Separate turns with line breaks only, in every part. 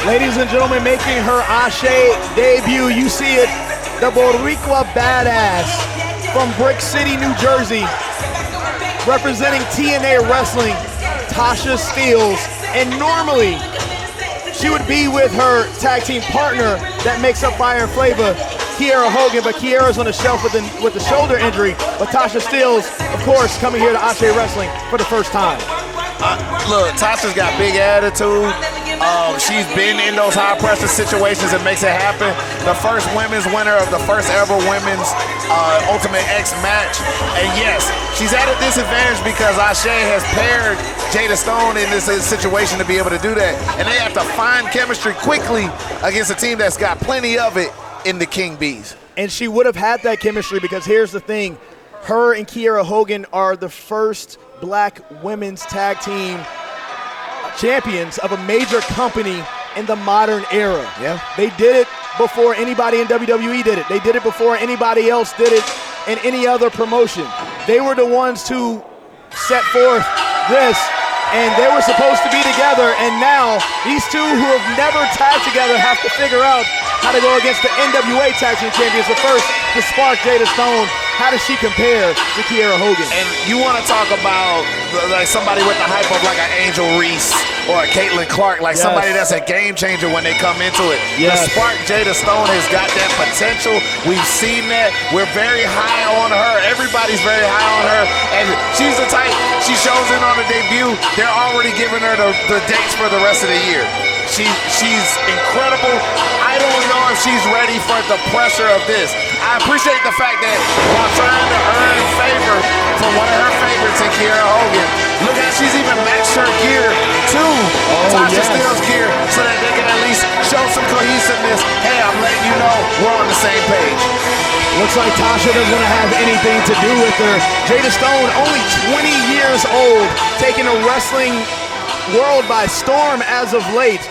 Ladies and gentlemen, making her Ashe debut, you see it, the Boricua badass from Brick City, New Jersey, representing TNA Wrestling, Tasha Steelz. And normally, she would be with her tag team partner that makes up Fire and Flava, Kiera Hogan, but Kiera's on the shelf with the shoulder injury. But Tasha Steelz, of course, coming here to Ashe Wrestling for the first time.
Look, Tasha's got big attitude. She's been in those high-pressure situations and makes it happen. The first women's winner of the first ever women's Ultimate X match. And yes, she's at a disadvantage because Ashe has paired Jada Stone in this situation to be able to do that. And they have to find chemistry quickly against a team that's got plenty of it in the King Bees.
And she would have had that chemistry because here's the thing. Her and Kiera Hogan are the first black women's tag team champions of a major company in the modern era.
Yeah.
They did it before anybody in WWE did it. They did it before anybody else did it in any other promotion. They were the ones to set forth this, and they were supposed to be together, and now these two who have never tagged together have to figure out how to go against the NWA Tag Team Champions. But first, the Spark, Jada Stone. How does she compare to Kiera Hogan?
And you want to talk about like somebody with the hype of like an Angel Reese or a Caitlin Clark, like somebody that's a game changer when they come into it.
Yes.
The Spark, Jada Stone, has got that potential. We've seen that. We're very high on her. Everybody's very high on her. And she's the type, she shows in on the debut, they're already giving her the dates for the rest of the year. She's incredible. I don't know if she's ready for the pressure of this. I appreciate the fact that while trying to earn favor from one of her favorites in Kiera Hogan, look at she's even matched her gear to Tasha Steel's gear so that they can at least show some cohesiveness. Hey, I'm letting you know we're on the same page.
Looks like Tasha doesn't want to have anything to do with her. Jada Stone, only 20 years old, taking the wrestling world by storm as of late.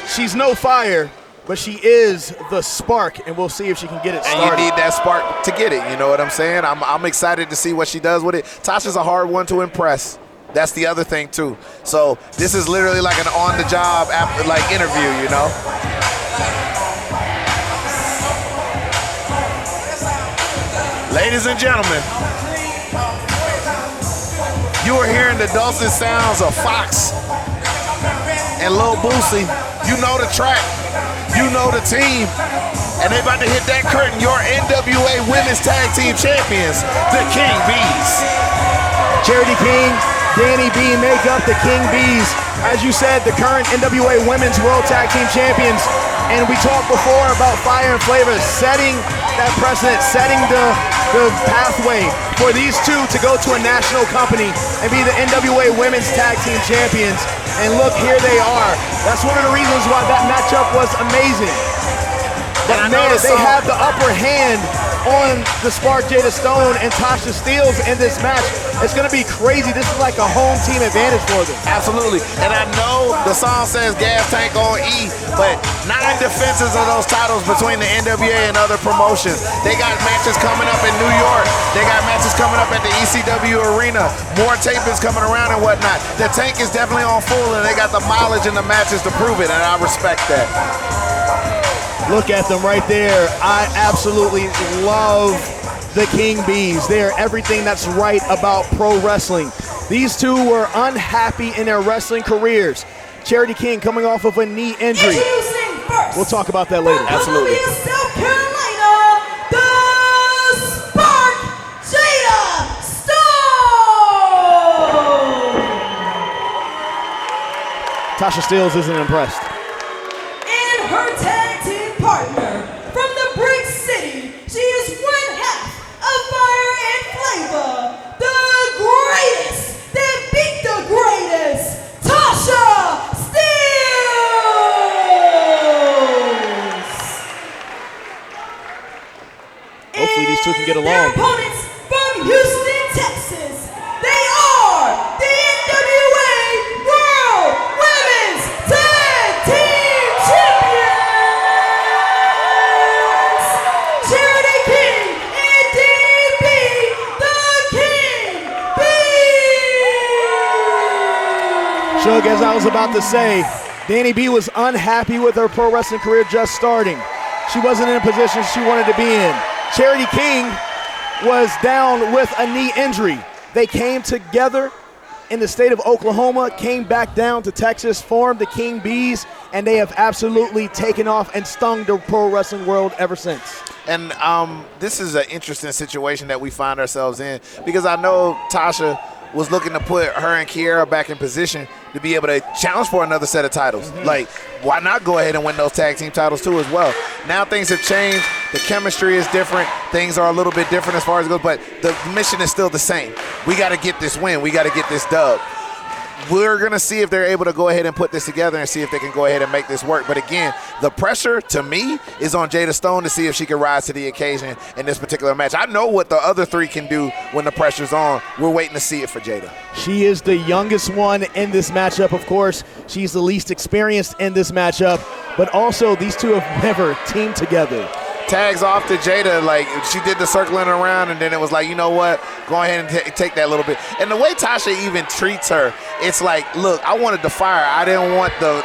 She's no fire, but she is the spark, and we'll see if she can get it started.
And you need that spark to get it, you know what I'm saying? I'm excited to see what she does with it. Tasha's a hard one to impress. That's the other thing, too. So this is literally like an on-the-job like interview, you know? Ladies and gentlemen, you are hearing the dulcet sounds of Fox and Lil Boosie. You know the track, you know the team, and they about to hit that curtain. Your NWA Women's Tag Team Champions, the King Bees.
Charity King, Danni B make up the King Bees. As you said, the current NWA Women's World Tag Team Champions. And we talked before about Fire and Flava setting that precedent, setting the pathway for these two to go to a national company and be the NWA Women's Tag Team Champions. And look, here they are. That's one of the reasons why that matchup was amazing. But man, they have the upper hand on the Spark, Jada Stone, and Tasha Steelz in this match. It's going to be crazy. This is like a home team advantage for them.
Absolutely. And I know the song says gas tank on E, but 9 defenses of those titles between the NWA and other promotions. They got matches coming up in New York. They got matches coming up at the ECW Arena. More tapings coming around and whatnot. The tank is definitely on full, and they got the mileage in the matches to prove it, and I respect that.
Look at them right there. I absolutely love the King Bees. They are everything that's right about pro wrestling. These two were unhappy in their wrestling careers. Charity King coming off of a knee injury. We'll talk about that later.
Absolutely.
South Carolina, the Spark, Jada Stone.
Tasha Steelz isn't impressed.
And her tag team partner from the Brick City, she is one half of Fire and Flava, the greatest that beat the greatest, Tasha Steelz.
Hopefully these two can get along.
Their opponents from Houston, Texas, they are the NWA World Women's Tag Team Champions, Charity King and Danni B, the King Bees.
Shug, as I was about to say, Danni B was unhappy with her pro wrestling career just starting. She wasn't in a position she wanted to be in. Charity King was down with a knee injury. They came together in the state of Oklahoma, came back down to Texas, formed the King Bees, and they have absolutely taken off and stung the pro wrestling world ever since.
And this is an interesting situation that we find ourselves in, because I know Tasha was looking to put her and Kiera back in position to be able to challenge for another set of titles. Like, why not go ahead and win those tag team titles too as well? Now things have changed. The chemistry is different. Things are a little bit different as far as it goes, but the mission is still the same. We got to get this win. We got to get this dub. We're going to see if they're able to go ahead and put this together and see if they can go ahead and make this work. But again, the pressure to me is on Jada Stone to see if she can rise to the occasion in this particular match. I know what the other three can do when the pressure's on. We're waiting to see it for Jada.
She is the youngest one in this matchup, of course. She's the least experienced in this matchup. But also, these two have never teamed together.
Tags off to Jada, like she did the circling around, and then it was like, you know what, go ahead and take that little bit. And the way Tasha even treats her, it's like, look, I wanted the fire. I didn't want the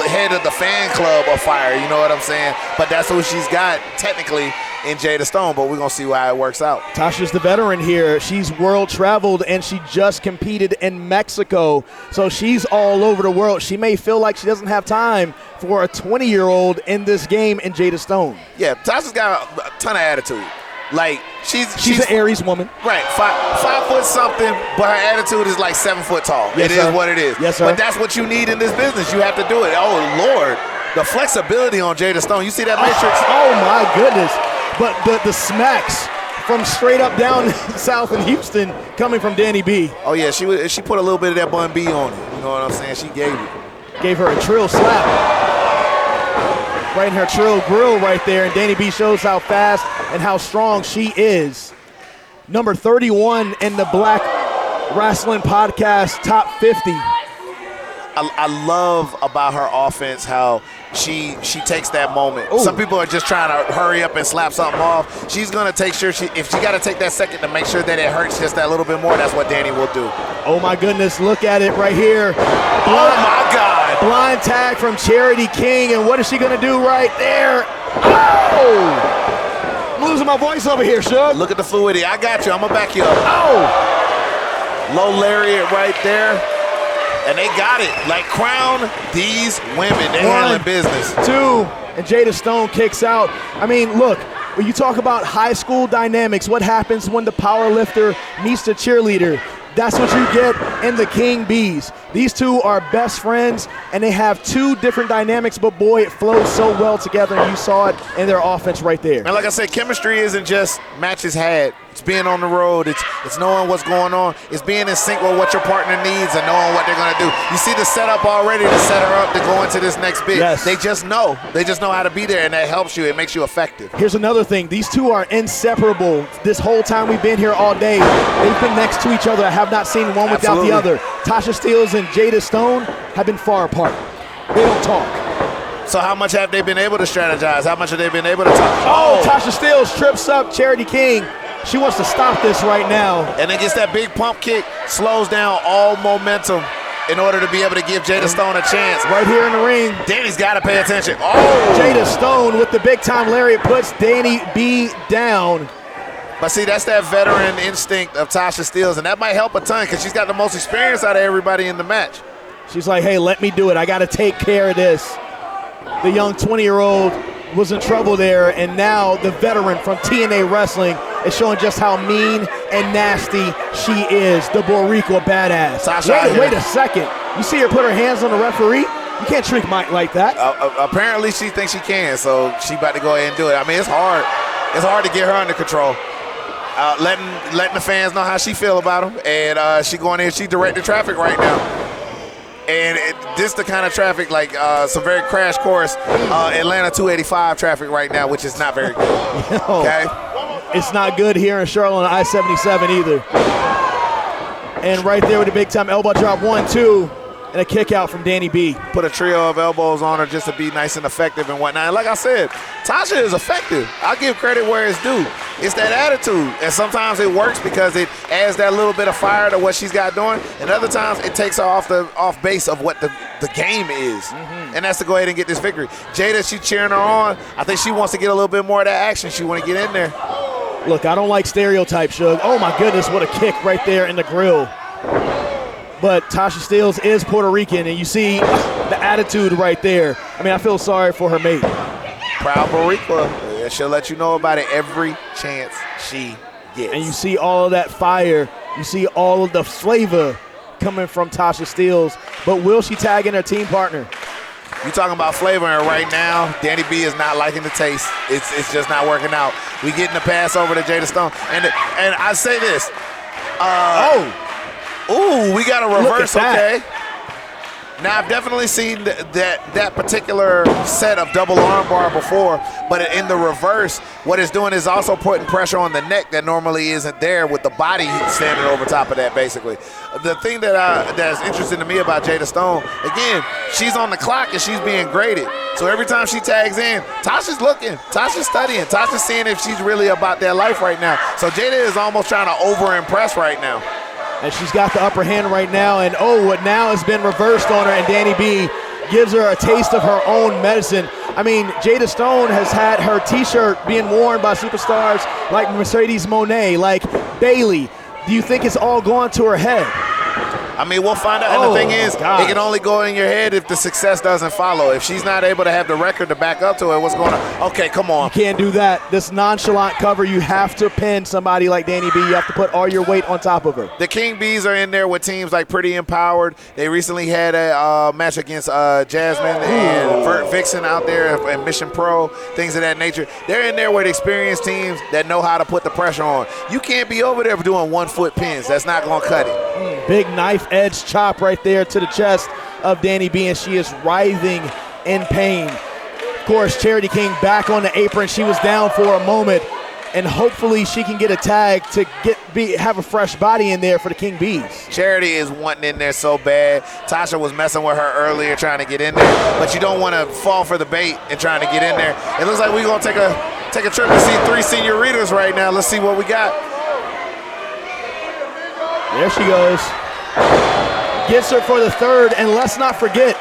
head of the fan club of fire, you know what I'm saying? But that's who she's got technically in Jada Stone, but we're going to see how it works out.
Tasha's the veteran here. She's world traveled, and she just competed in Mexico, so she's all over the world. She may feel like she doesn't have time for a 20-year-old in this game in Jada Stone.
Yeah, Tasha's got a ton of attitude. Like, she's
an Aries woman.
Right, five foot something, but her attitude is like 7 foot tall.
Yes,
it
sir.
is what it is.
Yes, sir.
But that's what you need in this business. You have to do it. Oh, Lord. The flexibility on Jada Stone. You see that matrix?
Oh my goodness. But the smacks from straight up down south in Houston coming from Danni B.
Oh, yeah, she put a little bit of that Bun B on it. You know what I'm saying? She gave it.
Gave her a trill slap. Right in her trill grill right there. And Danni B shows how fast and how strong she is. Number 31 in the Black Wrestling Podcast Top 50.
I love about her offense how she takes that moment.
Ooh.
Some people are just trying to hurry up and slap something off. She's going to take sure if she got to take that second to make sure that it hurts just that little bit more, that's what Danni will do.
Oh my goodness, look at it right here.
Oh my God.
Blind tag from Charity King, and what is she gonna do right there? Oh! I'm losing my voice over here, Shug.
Look at the fluidity. I got you. I'm gonna back you up.
Oh!
Low lariat right there. And they got it. Like, crown these women. They're handling business.
2, and Jada Stone kicks out. I mean, look, when you talk about high school dynamics, what happens when the power lifter meets the cheerleader? That's what you get in the King Bees. These two are best friends, and they have two different dynamics, but boy, it flows so well together, and you saw it in their offense right there.
And like I said, chemistry isn't just matches had. It's being on the road. It's knowing what's going on. It's being in sync with what your partner needs and knowing what they're going to do. You see the setup already to set her up to go into this next bit.
Yes.
They just know. They just know how to be there, and that helps you. It makes you effective.
Here's another thing. These two are inseparable. This whole time we've been here all day, they've been next to each other. I have not seen one without the other. Tasha Steelz and Jada Stone have been far apart. They don't talk.
So how much have they been able to strategize? How much have they been able to talk?
Oh, Tasha Steelz trips up Charity King. She wants to stop this right now.
And then gets that big pump kick, slows down all momentum in order to be able to give Jada Stone a chance.
Right here in the ring.
Danny's got to pay attention. Oh!
Jada Stone with the big time lariat puts Danni B down.
But see, that's that veteran instinct of Tasha Steelz, and that might help a ton because she's got the most experience out of everybody in the match.
She's like, hey, let me do it. I got to take care of this. The young 20-year-old was in trouble there, and now the veteran from TNA Wrestling is showing just how mean and nasty she is, the Boricua badass.
Tasha,
wait a second. You see her put her hands on the referee? You can't treat Mike like that.
Apparently she thinks she can, so she about to go ahead and do it. I mean, it's hard. It's hard to get her under control. Letting the fans know how she feel about them, and she going in, she directing traffic right now. And this the kind of traffic, like some very crash course Atlanta 285 traffic right now, which is not very good. Okay?
It's not good here in Charlotte on I-77 either. And right there with the big time elbow drop, 1, 2, and a kick out from Danni B.
Put a trio of elbows on her just to be nice and effective and whatnot. And like I said, Tasha is effective. I'll give credit where it's due. it's that attitude. And sometimes it works because it adds that little bit of fire to what she's got doing. And other times it takes her off base of what the game is. And that's to go ahead and get this victory. Jada, she's cheering her on. I think she wants to get a little bit more of that action. She want to get in there.
Look, I don't like stereotypes, Shug. Oh, my goodness, what a kick right there in the grill. But Tasha Steelz is Puerto Rican, and you see the attitude right there. I mean, I feel sorry for her mate.
Proud Boricua. Yeah, she'll let you know about it every chance she gets.
And you see all of that fire. You see all of the flavor coming from Tasha Steelz. But will she tag in her team partner?
You talking about flavor, and right now, Danni B is not liking the taste. It's just not working out. We getting the pass over to Jada Stone. And I say this. Ooh, we got a reverse, okay. Now, I've definitely seen that particular set of double armbar before, but in the reverse, what it's doing is also putting pressure on the neck that normally isn't there with the body standing over top of that, basically. The thing that's interesting to me about Jada Stone, again, she's on the clock and she's being graded. So every time she tags in, Tasha's looking, Tasha's studying, Tasha's seeing if she's really about that life right now. So Jada is almost trying to over-impress right now.
And she's got the upper hand right now, and what now has been reversed on her, and Danni B gives her a taste of her own medicine. I mean, Jada Stone has had her t-shirt being worn by superstars like Mercedes Moné, like Bailey. Do you think it's all gone to her head?
I mean, we'll find out. And the thing is, it can only go in your head if the success doesn't follow. If she's not able to have the record to back up to it, what's going on? Okay, come on.
You can't do that. This nonchalant cover, you have to pin somebody like Danni B. You have to put all your weight on top of her.
The King Bees are in there with teams like Pretty Empowered. They recently had a match against Jasmine and Vixen out there and Mission Pro, things of that nature. They're in there with experienced teams that know how to put the pressure on. You can't be over there doing 1-foot pins. That's not going to cut it.
Big knife edge chop right there to the chest of Danni B, and she is writhing in pain. Of course, Charity King back on the apron. She was down for a moment, and hopefully she can get a tag to have a fresh body in there for the King Bees.
Charity is wanting in there so bad. Tasha was messing with her earlier trying to get in there, but you don't want to fall for the bait and trying to get in there. It looks like we're going to take a trip to see 3 senoritas right now. Let's see what we got.
There she goes. Gets her for the third, and let's not forget,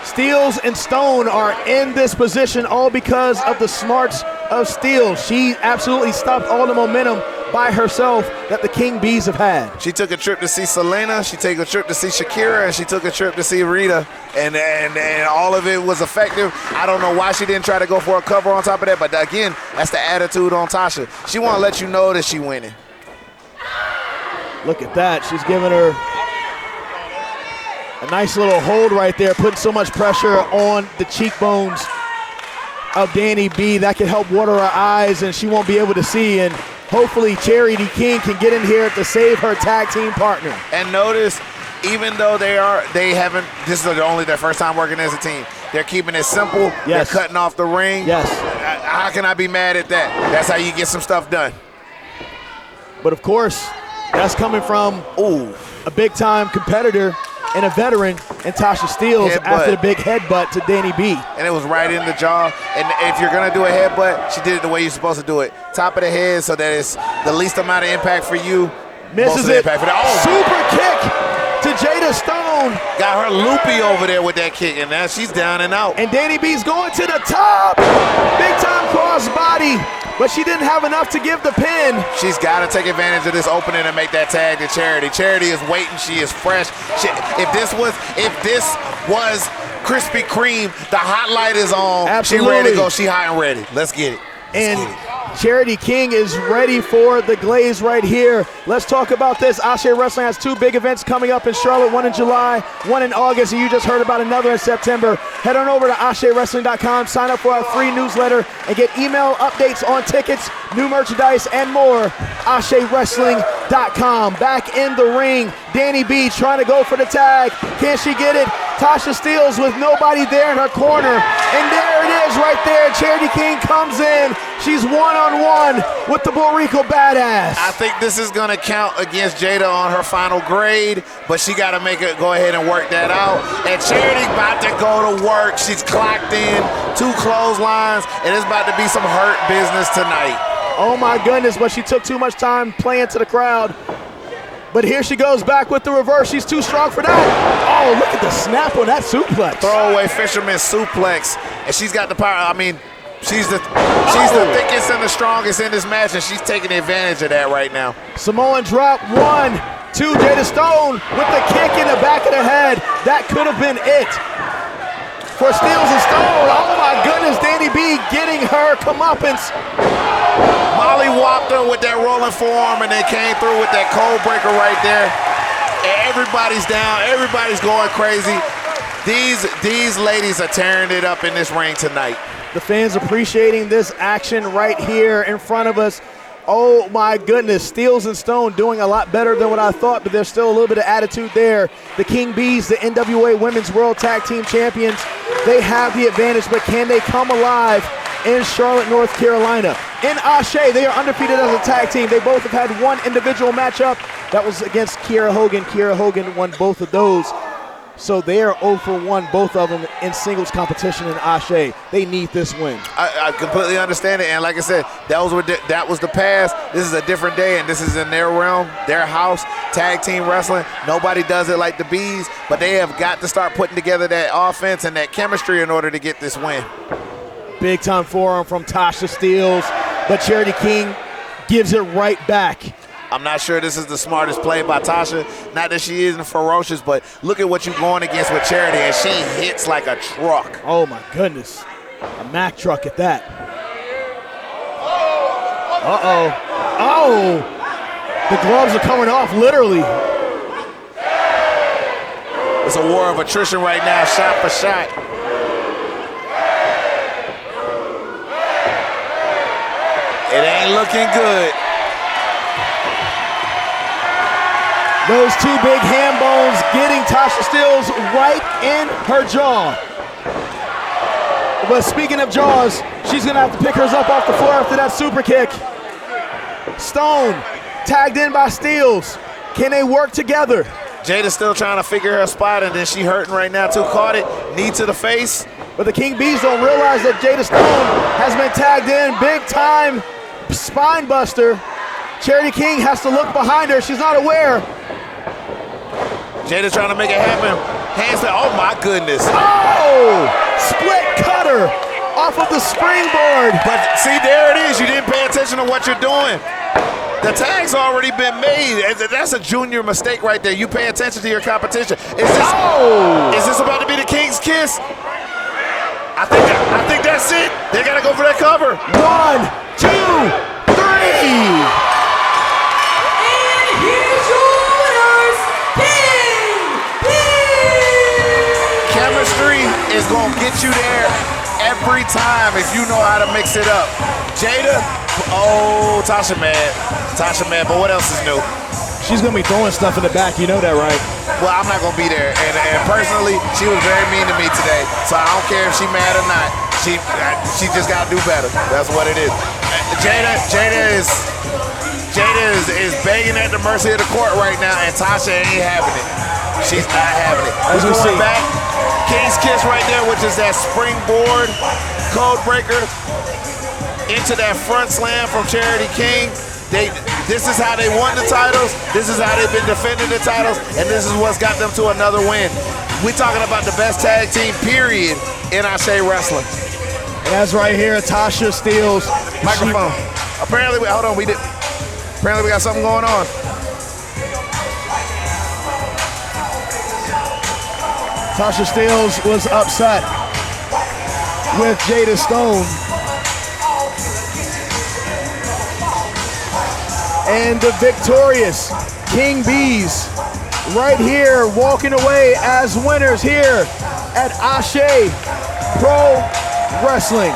Steelz and Stone are in this position all because of the smarts of Steelz. She absolutely stopped all the momentum by herself that the King Bees have had.
She took a trip to see Selena, she took a trip to see Shakira, and she took a trip to see Rita, and all of it was effective. I don't know why she didn't try to go for a cover on top of that, but again, that's the attitude on Tasha. She want to let you know that she winning.
Look at that. She's giving her a nice little hold right there, putting so much pressure on the cheekbones of Danni B. That could help water her eyes, and she won't be able to see. And hopefully Charity King can get in here to save her tag team partner.
And notice, even though they haven't, this is only their first time working as a team, they're keeping it simple.
Yes.
They're cutting off the ring.
Yes.
How can I be mad at that? That's how you get some stuff done.
But of course, that's coming from a big-time competitor and a veteran in Tasha Steelz after the big headbutt to Danni B.
And it was right in the jaw. And if you're going to do a headbutt, she did it the way you're supposed to do it. Top of the head so that it's the least amount of impact for you.
Misses it. Super kick to Jada Stone.
Got her loopy over there with that kick, and now she's down and out.
And Danni B's going to the top. Big-time cross body. But she didn't have enough to give the pin.
She's got to take advantage of this opening and make that tag to Charity. Charity is waiting. She is fresh. If this was Krispy Kreme, the hot light is on.
Absolutely.
She ready to go. She hot and ready. Let's get it.
Charity King is ready for the glaze right here. Let's talk about this. Ashe Wrestling has 2 big events coming up in Charlotte, one in July, one in August, and you just heard about another in September. Head on over to AsheWrestling.com, sign up for our free newsletter, and get email updates on tickets, new merchandise, and more. AsheWrestling.com. Back in the ring, Danni B trying to go for the tag. Can she get it? Tasha Steelz with nobody there in her corner. And there it is right there. Charity King comes in. She's one-on-one with the Boricua Badass.
I think this is going to count against Jada on her final grade, but she got to go ahead and work that out. And Charity about to go to work. She's clocked in, 2 clotheslines, and it's about to be some hurt business tonight.
Oh my goodness, but she took too much time playing to the crowd. But here she goes back with the reverse. She's too strong for that. Oh, look at the snap on that suplex.
Throwaway fisherman suplex, and she's got the power. I mean, she's the thickest and the strongest in this match, and she's taking advantage of that right now.
Samoan drop, 1, 2, Jada Stone with the kick in the back of the head. That could have been it for Steelz and Stone. Oh my goodness, Danni B getting her comeuppance.
Molly whopped her with that rolling forearm and then came through with that cold breaker right there. And everybody's down, everybody's going crazy. These ladies are tearing it up in this ring tonight.
The fans appreciating this action right here in front of us. Oh my goodness, Steelz and Stone doing a lot better than what I thought, but there's still a little bit of attitude there. The King Bees, the NWA Women's World Tag Team Champions, they have the advantage, but can they come alive in Charlotte, North Carolina? In Ashe, they are undefeated as a tag team. They both have had one individual matchup. That was against Kiera Hogan. Kiera Hogan won both of those. So they are 0 for 1, both of them in singles competition in Ashe. They need this win.
I completely understand it, and like I said, that was the past. This is a different day, and this is in their realm, their house, tag team wrestling. Nobody does it like the Bees, but they have got to start putting together that offense and that chemistry in order to get this win.
Big time forearm from Tasha Steelz, but Charity King gives it right back.
I'm not sure this is the smartest play by Tasha. Not that she isn't ferocious, but look at what you're going against with Charity, and she hits like a truck.
Oh my goodness, a Mack truck at that. Uh-oh. Oh, the gloves are coming off, literally.
It's a war of attrition right now, shot for shot. It ain't looking good.
Those two big ham bones getting Tasha Steelz right in her jaw. But speaking of jaws, she's gonna have to pick hers up off the floor after that super kick. Stone, tagged in by Steelz. Can they work together?
Jada's still trying to figure her spot, and then she hurting right now too. Caught it, knee to the face.
But the King Bees don't realize that Jada Stone has been tagged in, big time spine buster. Charity King has to look behind her, she's not aware.
Jada's trying to make it happen. Hands down, oh my goodness.
Oh, split cutter off of the springboard.
But see, there it is, you didn't pay attention to what you're doing. The tag's already been made. That's a junior mistake right there. You pay attention to your competition. Is this about to be the King's Kiss? I think that's it. They gotta go for that cover.
1, 2, 3.
Chemistry is gonna get you there every time if you know how to mix it up. Jada, oh, Tasha mad, but what else is new?
She's gonna be throwing stuff in the back, you know that, right?
Well, I'm not gonna be there, and personally, she was very mean to me today, so I don't care if she mad or not. She just gotta do better. That's what it is. Jada is begging at the mercy of the court right now, and Tasha ain't having it. She's not having it.
As we see
back, King's Kiss right there, which is that springboard code breaker into that front slam from Charity King. This is how they won the titles. This is how they've been defending the titles, and this is what's got them to another win. We're talking about the best tag team, period, in Ashe wrestling.
And that's right here, Tasha Steelz.
Microphone. Apparently, hold on, apparently we got something going on.
Tasha Steelz was upset with Jada Stone. And the victorious King Bees right here walking away as winners here at Ashe Pro Wrestling.